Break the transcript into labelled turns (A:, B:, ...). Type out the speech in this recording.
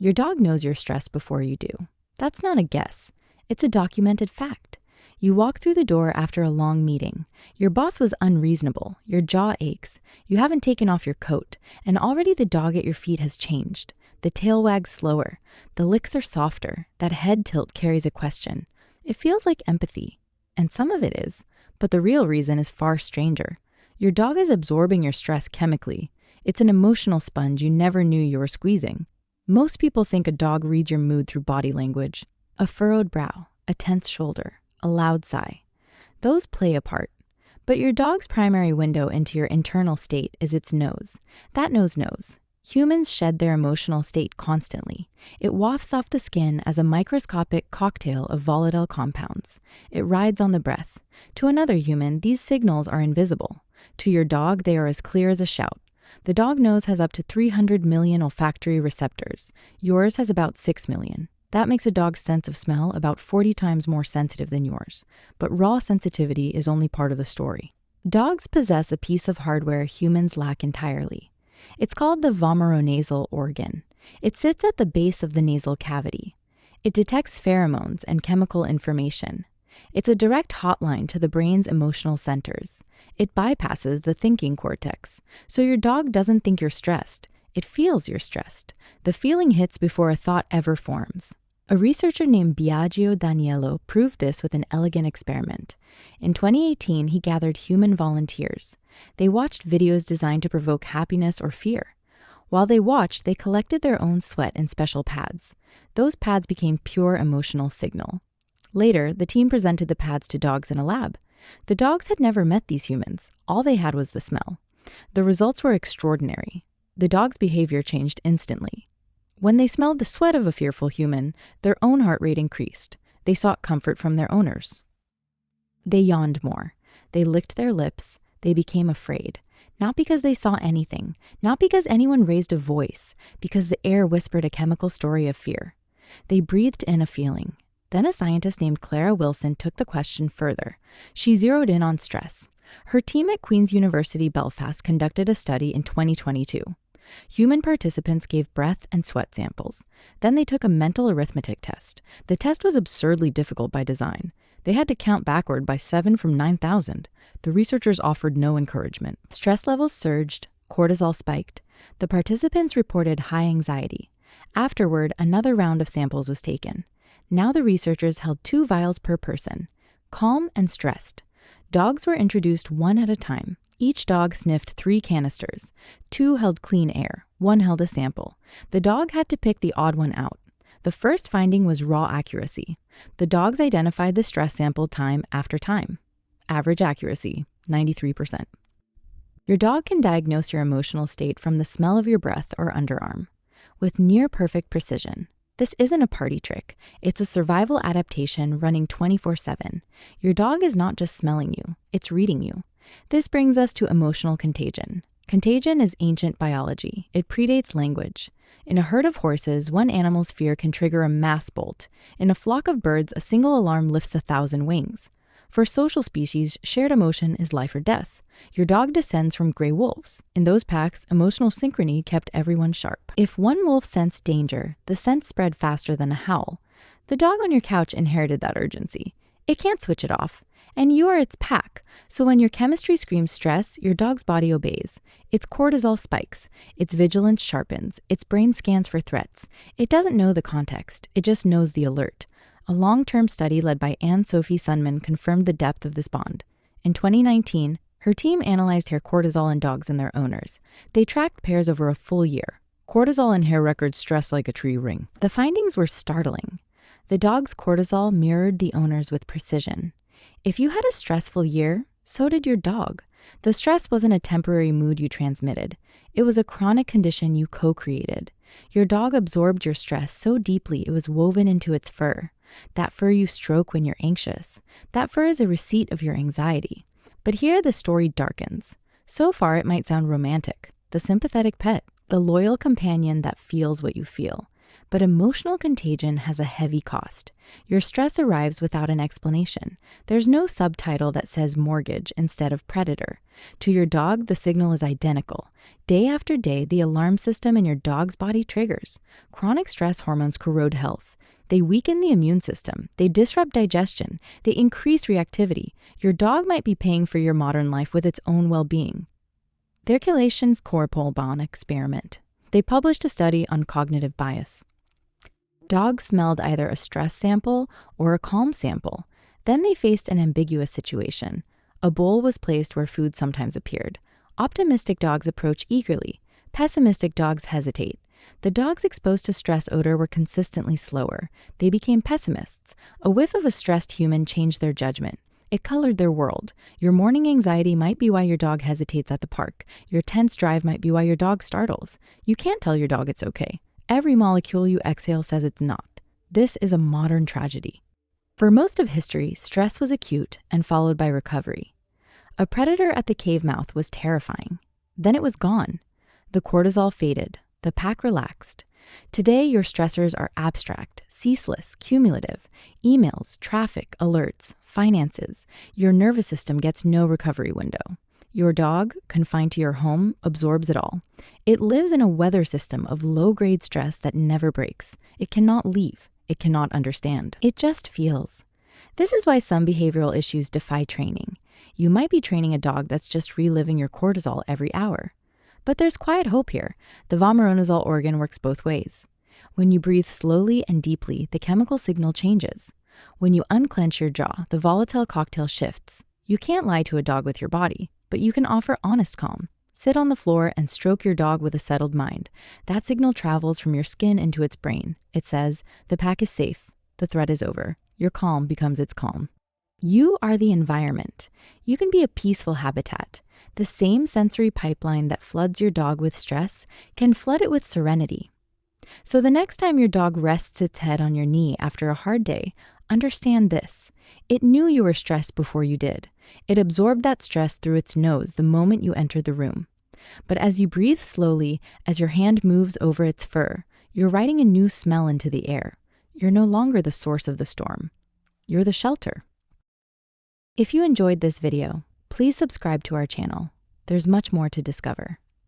A: Your dog knows you're stressed before you do. That's not a guess. It's a documented fact. You walk through the door after a long meeting. Your boss was unreasonable. Your jaw aches. You haven't taken off your coat, and already the dog at your feet has changed. The tail wags slower. The licks are softer. That head tilt carries a question. It feels like empathy. And some of it is. But the real reason is far stranger. Your dog is absorbing your stress chemically. It's an emotional sponge you never knew you were squeezing. Most people think a dog reads your mood through body language. A furrowed brow, a tense shoulder, a loud sigh. Those play a part. But your dog's primary window into your internal state is its nose. That nose knows. Humans shed their emotional state constantly. It wafts off the skin as a microscopic cocktail of volatile compounds. It rides on the breath. To another human, these signals are invisible. To your dog, they are as clear as a shout. The dog nose has up to 300 million olfactory receptors. Yours has about 6 million. That makes a dog's sense of smell about 40 times more sensitive than yours. But raw sensitivity is only part of the story. Dogs possess a piece of hardware humans lack entirely. It's called the vomeronasal organ. It sits at the base of the nasal cavity. It detects pheromones and chemical information. It's a direct hotline to the brain's emotional centers. It bypasses the thinking cortex, so your dog doesn't think you're stressed. It feels you're stressed. The feeling hits before a thought ever forms. A researcher named Biagio D'Aniello proved this with an elegant experiment. In 2018, he gathered human volunteers. They watched videos designed to provoke happiness or fear. While they watched, they collected their own sweat in special pads. Those pads became pure emotional signal. Later, the team presented the pads to dogs in a lab. The dogs had never met these humans. All they had was the smell. The results were extraordinary. The dog's behavior changed instantly. When they smelled the sweat of a fearful human, their own heart rate increased. They sought comfort from their owners. They yawned more. They licked their lips. They became afraid. Not because they saw anything, not because anyone raised a voice, because the air whispered a chemical story of fear. They breathed in a feeling. Then a scientist named Clara Wilson took the question further. She zeroed in on stress. Her team at Queen's University Belfast conducted a study in 2022. Human participants gave breath and sweat samples. Then they took a mental arithmetic test. The test was absurdly difficult by design. They had to count backward by 7 from 9,000. The researchers offered no encouragement. Stress levels surged, cortisol spiked. The participants reported high anxiety. Afterward, another round of samples was taken. Now the researchers held 2 vials per person, calm and stressed. Dogs were introduced one at a time. Each dog sniffed 3 canisters. 2 held clean air. 1 held a sample. The dog had to pick the odd one out. The first finding was raw accuracy. The dogs identified the stress sample time after time. Average accuracy, 93%. Your dog can diagnose your emotional state from the smell of your breath or underarm with near-perfect precision. This isn't a party trick. It's a survival adaptation running 24/7. Your dog is not just smelling you, it's reading you. This brings us to emotional contagion. Contagion is ancient biology. It predates language. In a herd of horses, one animal's fear can trigger a mass bolt. In a flock of birds, a single alarm lifts 1,000 wings. For social species, shared emotion is life or death. Your dog descends from gray wolves. In those packs, emotional synchrony kept everyone sharp. If one wolf sensed danger, the scent spread faster than a howl. The dog on your couch inherited that urgency. It can't switch it off. And you are its pack. So when your chemistry screams stress, your dog's body obeys. Its cortisol spikes. Its vigilance sharpens. Its brain scans for threats. It doesn't know the context. It just knows the alert. A long-term study led by Anne-Sophie Sunman confirmed the depth of this bond. In 2019, her team analyzed hair cortisol in dogs and their owners. They tracked pairs over a full year. Cortisol in hair records stress like a tree ring. The findings were startling. The dog's cortisol mirrored the owner's with precision. If you had a stressful year, so did your dog. The stress wasn't a temporary mood you transmitted. It was a chronic condition you co-created. Your dog absorbed your stress so deeply it was woven into its fur. That fur you stroke when you're anxious. That fur is a receipt of your anxiety. But here the story darkens. So far it might sound romantic. The sympathetic pet, the loyal companion that feels what you feel. But emotional contagion has a heavy cost. Your stress arrives without an explanation. There's no subtitle that says mortgage instead of predator. To your dog, the signal is identical. Day after day, the alarm system in your dog's body triggers. Chronic stress hormones corrode health. They weaken the immune system. They disrupt digestion. They increase reactivity. Your dog might be paying for your modern life with its own well-being. The Herculations Corpol experiment. They published a study on cognitive bias. Dogs smelled either a stress sample or a calm sample. Then they faced an ambiguous situation. A bowl was placed where food sometimes appeared. Optimistic dogs approach eagerly. Pessimistic dogs hesitate. The dogs exposed to stress odor were consistently slower. They became pessimists. A whiff of a stressed human changed their judgment. It colored their world. Your morning anxiety might be why your dog hesitates at the park. Your tense drive might be why your dog startles. You can't tell your dog it's okay. Every molecule you exhale says it's not. This is a modern tragedy. For most of history, stress was acute and followed by recovery. A predator at the cave mouth was terrifying. Then it was gone. The cortisol faded. The pack relaxed. Today, your stressors are abstract, ceaseless, cumulative. Emails, traffic, alerts, finances. Your nervous system gets no recovery window. Your dog, confined to your home, absorbs it all. It lives in a weather system of low-grade stress that never breaks. It cannot leave. It cannot understand. It just feels. This is why some behavioral issues defy training. You might be training a dog that's just reliving your cortisol every hour. But there's quiet hope here. The vomeronasal organ works both ways. When you breathe slowly and deeply, the chemical signal changes. When you unclench your jaw, the volatile cocktail shifts. You can't lie to a dog with your body, but you can offer honest calm. Sit on the floor and stroke your dog with a settled mind. That signal travels from your skin into its brain. It says, the pack is safe. The threat is over. Your calm becomes its calm. You are the environment. You can be a peaceful habitat. The same sensory pipeline that floods your dog with stress can flood it with serenity. So the next time your dog rests its head on your knee after a hard day, understand this. It knew you were stressed before you did. It absorbed that stress through its nose the moment you entered the room. But as you breathe slowly, as your hand moves over its fur, you're writing a new smell into the air. You're no longer the source of the storm. You're the shelter. If you enjoyed this video, please subscribe to our channel. There's much more to discover.